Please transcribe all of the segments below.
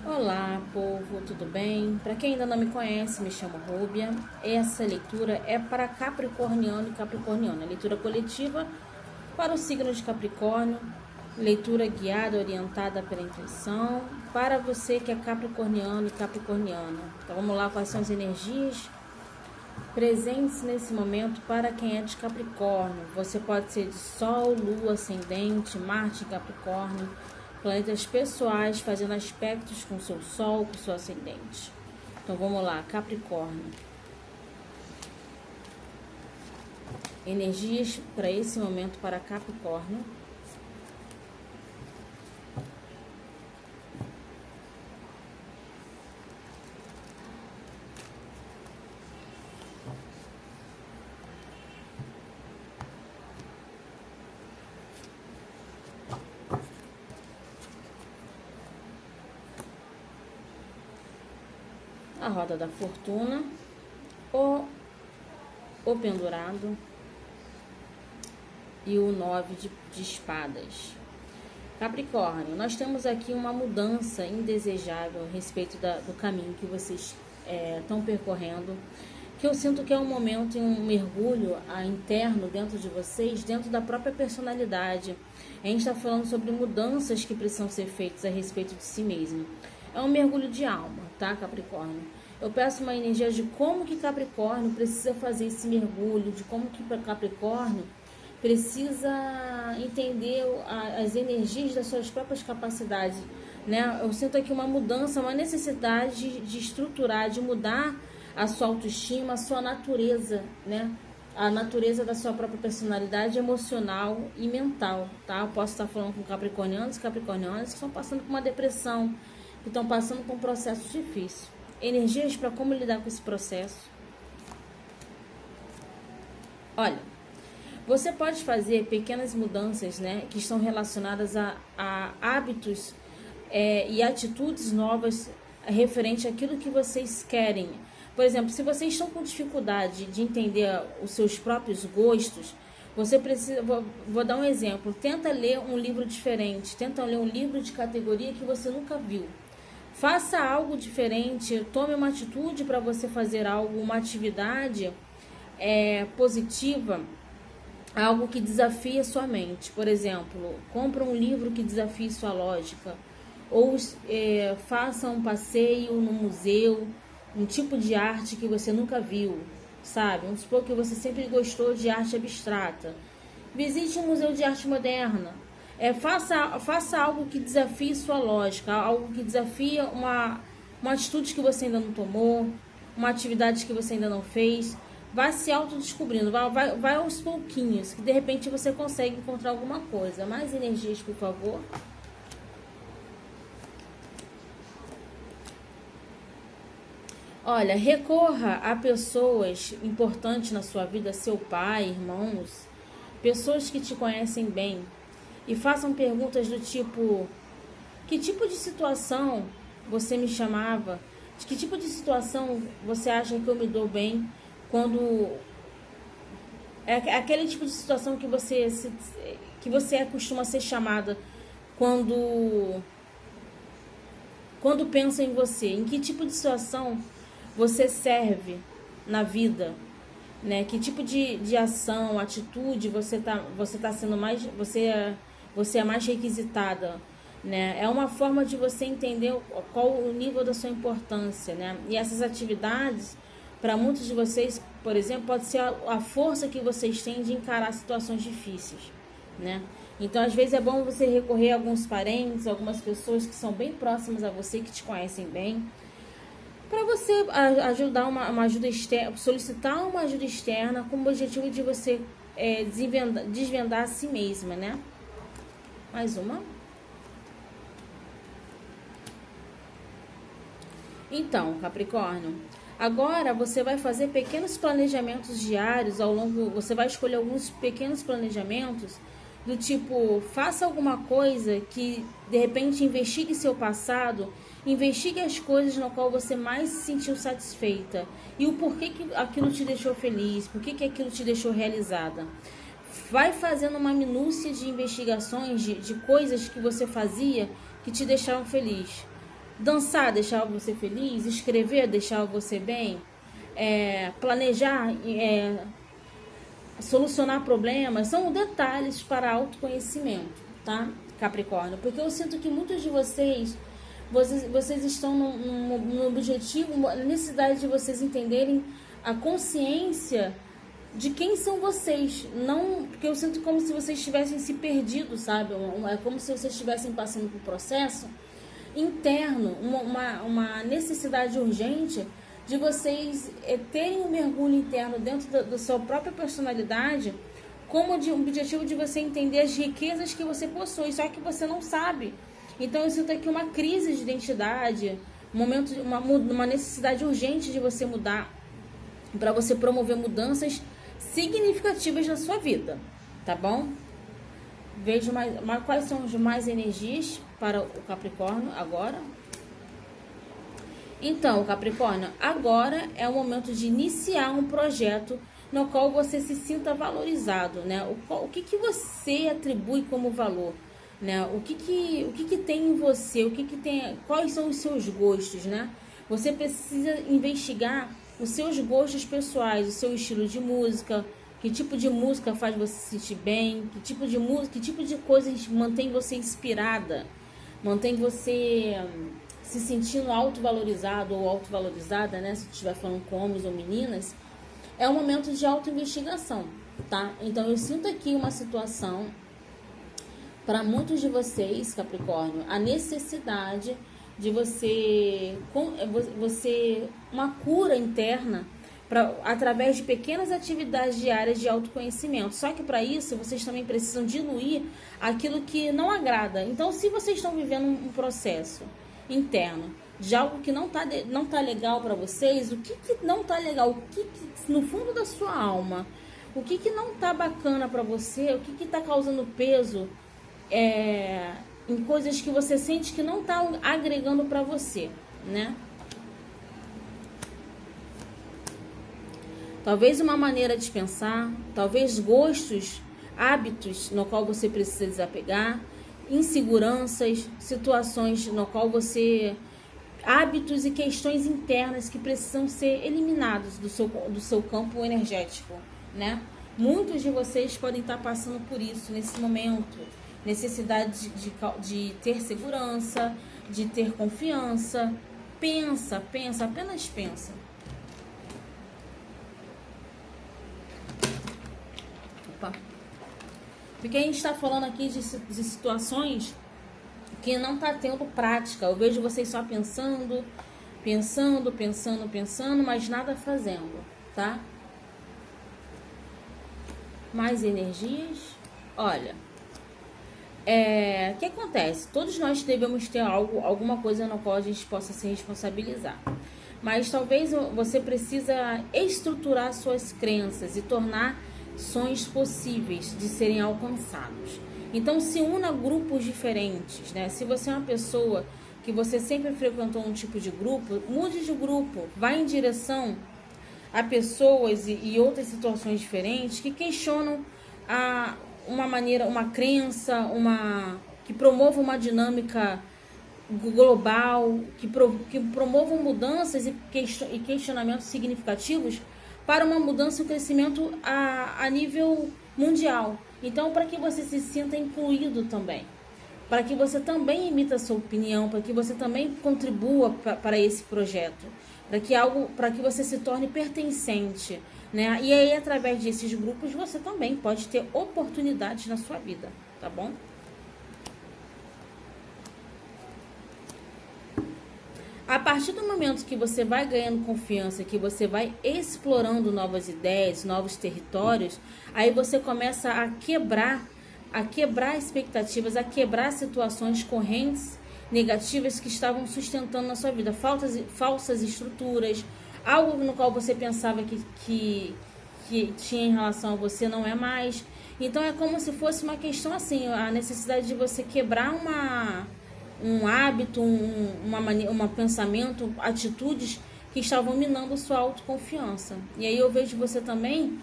Olá, povo, tudo bem? Para quem ainda não me conhece, me chamo Rúbia. Essa leitura é para capricorniano e capricorniana, leitura coletiva para o signo de Capricórnio, leitura guiada, orientada pela intuição, para você que é capricorniano e capricorniana. Então vamos lá, quais são as energias presentes nesse momento para quem é de Capricórnio. Você pode ser de Sol, Lua, Ascendente, Marte em Capricórnio, planetas pessoais fazendo aspectos com seu Sol, com seu Ascendente. Então vamos lá, Capricórnio. Energias para esse momento para Capricórnio. A roda da fortuna, o pendurado e o 9 de espadas. Capricórnio, nós temos aqui uma mudança indesejável a respeito do caminho que vocês estão percorrendo, que eu sinto que é um momento, um mergulho interno dentro de vocês, dentro da própria personalidade. A gente está falando sobre mudanças que precisam ser feitas a respeito de si mesmo. É um mergulho de alma, tá, Capricórnio? Eu peço uma energia de como que Capricórnio precisa fazer esse mergulho, de como que Capricórnio precisa entender as energias das suas próprias capacidades, né? Eu sinto aqui uma mudança, uma necessidade de estruturar, de mudar a sua autoestima, a sua natureza, né? A natureza da sua própria personalidade emocional e mental, tá? Eu posso estar falando com capricornianos e capricornianas que estão passando por uma depressão, que estão passando por um processo difícil. Energias para como lidar com esse processo. Olha, você pode fazer pequenas mudanças, né, que estão relacionadas a hábitos e atitudes novas referente àquilo que vocês querem. Por exemplo, se vocês estão com dificuldade de entender os seus próprios gostos, você precisa, vou dar um exemplo, tenta ler um livro diferente, tenta ler um livro de categoria que você nunca viu. Faça algo diferente, tome uma atitude para você fazer algo, uma atividade positiva, algo que desafie a sua mente. Por exemplo, compre um livro que desafie sua lógica, ou faça um passeio no museu, um tipo de arte que você nunca viu, sabe? Vamos supor que você sempre gostou de arte abstrata. Visite um museu de arte moderna. Faça algo que desafie sua lógica, algo que desafie uma atitude que você ainda não tomou, uma atividade que você ainda não fez. Vai se autodescobrindo, vai aos pouquinhos, que de repente você consegue encontrar alguma coisa. Mais energias, por favor. Olha, recorra a pessoas importantes na sua vida, seu pai, irmãos, pessoas que te conhecem bem, e façam perguntas do tipo: que tipo de situação você me chamava? De que tipo de situação você acha que eu me dou bem? Quando aquele tipo de situação que você costuma ser chamada quando pensa em você. Em que tipo de situação você serve na vida, né? Que tipo de ação, atitude você tá sendo mais, você é mais requisitada, né? É uma forma de você entender qual o nível da sua importância, né? E essas atividades, para muitos de vocês, por exemplo, pode ser a força que vocês têm de encarar situações difíceis, né? Então, às vezes é bom você recorrer a alguns parentes, algumas pessoas que são bem próximas a você, que te conhecem bem, para você ajudar uma ajuda externa, solicitar uma ajuda externa com o objetivo de você desvendar a si mesma, né? Mais uma. Então, Capricórnio, agora você vai fazer pequenos planejamentos diários ao longo, você vai escolher alguns pequenos planejamentos do tipo, faça alguma coisa que de repente investigue seu passado, investigue as coisas no qual você mais se sentiu satisfeita e o porquê que aquilo te deixou feliz, porquê que aquilo te deixou realizada. Vai fazendo uma minúcia de investigações de coisas que você fazia que te deixavam feliz. Dançar deixava você feliz, escrever deixava você bem, planejar, solucionar problemas, são detalhes para autoconhecimento, tá, Capricórnio? Porque eu sinto que muitos de vocês estão no objetivo, na necessidade de vocês entenderem a consciência de quem são vocês. Não, porque eu sinto como se vocês tivessem se perdido, sabe? É como se vocês estivessem passando por um processo interno, uma necessidade urgente de vocês terem um mergulho interno dentro da sua própria personalidade, como de um objetivo de você entender as riquezas que você possui, só que você não sabe. Então eu sinto aqui uma crise de identidade, uma necessidade urgente de você mudar, para você promover mudanças significativas na sua vida, tá bom? Vejo quais são as mais energias para o Capricórnio agora. Então, Capricórnio, agora é o momento de iniciar um projeto no qual você se sinta valorizado, né? O que você atribui como valor, né? O que tem em você, quais são os seus gostos, né? Você precisa investigar os seus gostos pessoais, o seu estilo de música, que tipo de música faz você se sentir bem, que tipo de música, que tipo de coisas mantém você inspirada, mantém você se sentindo autovalorizado ou autovalorizada, né? Se estiver falando com homens ou meninas, é um momento de autoinvestigação, tá? Então eu sinto aqui uma situação para muitos de vocês, Capricórnio, a necessidade de você uma cura interna através de pequenas atividades diárias de autoconhecimento. Só que para isso vocês também precisam diluir aquilo que não agrada. Então, se vocês estão vivendo um processo interno de algo que não tá legal para vocês, o que não tá legal, o que no fundo da sua alma, o que não tá bacana para você, o que tá causando peso em coisas que você sente que não tá agregando para você, né? Talvez uma maneira de pensar, talvez gostos, hábitos no qual você precisa desapegar, inseguranças, situações no qual hábitos e questões internas que precisam ser eliminados do seu campo energético, né? Muitos de vocês podem estar passando por isso nesse momento. Necessidade de ter segurança, de ter confiança. Pensa, apenas pensa. Opa. Porque a gente está falando aqui de situações que não está tendo prática. Eu vejo vocês só pensando, mas nada fazendo, tá? Mais energias. Olha, o que acontece? Todos nós devemos ter alguma coisa no qual a gente possa se responsabilizar. Mas talvez você precisa estruturar suas crenças e tornar sonhos possíveis de serem alcançados. Então se una a grupos diferentes, né? Se você é uma pessoa que você sempre frequentou um tipo de grupo, mude de grupo, vá em direção a pessoas e outras situações diferentes que questionam uma crença, que promova uma dinâmica global, que promovam mudanças e questionamentos significativos para uma mudança e um crescimento a nível mundial. Então, para que você se sinta incluído também, para que você também emita a sua opinião, para que você também contribua para esse projeto, para que você se torne pertencente, né? E aí, através desses grupos, você também pode ter oportunidades na sua vida, tá bom? A partir do momento que você vai ganhando confiança, que você vai explorando novas ideias, novos territórios, aí você começa a quebrar expectativas, a quebrar situações correntes negativas que estavam sustentando na sua vida, falsas estruturas, algo no qual você pensava que tinha em relação a você não é mais. Então é como se fosse uma questão assim, a necessidade de você quebrar um hábito, um pensamento, atitudes que estavam minando sua autoconfiança. E aí eu vejo você também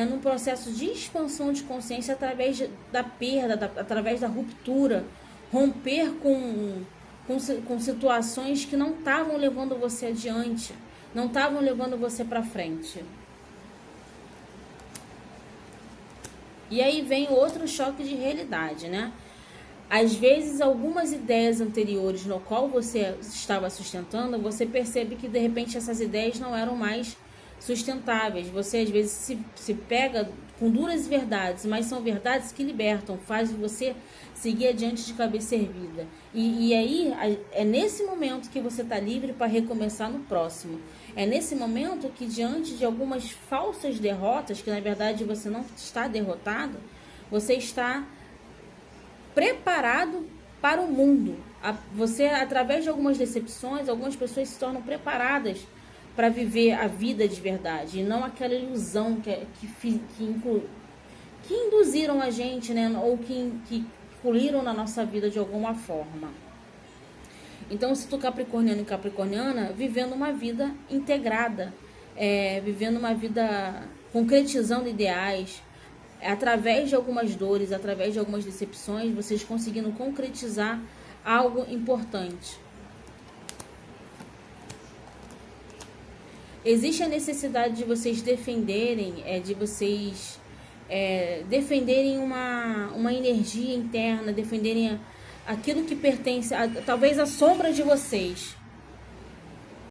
num processo de expansão de consciência através da perda, através da ruptura, romper com situações que não estavam levando você adiante, não estavam levando você para frente. E aí vem outro choque de realidade, né? Às vezes, algumas ideias anteriores no qual você estava sustentando, você percebe que de repente essas ideias não eram mais sustentáveis. Você às vezes se pega com duras verdades, mas são verdades que libertam, fazem você seguir adiante de cabeça erguida. E aí é nesse momento que você está livre para recomeçar no próximo. É nesse momento que, diante de algumas falsas derrotas, que na verdade você não está derrotado, você está preparado para o mundo. Você, através de algumas decepções, algumas pessoas se tornam preparadas para viver a vida de verdade, e não aquela ilusão que induziram a gente, né? Ou que incluíram na nossa vida de alguma forma. Então, se tu capricorniano e capricorniana, vivendo uma vida integrada, vivendo uma vida concretizando ideais, através de algumas dores, através de algumas decepções, vocês conseguindo concretizar algo importante. Existe a necessidade de vocês defenderem, defenderem uma energia interna, defenderem aquilo que pertence, talvez a sombra de vocês.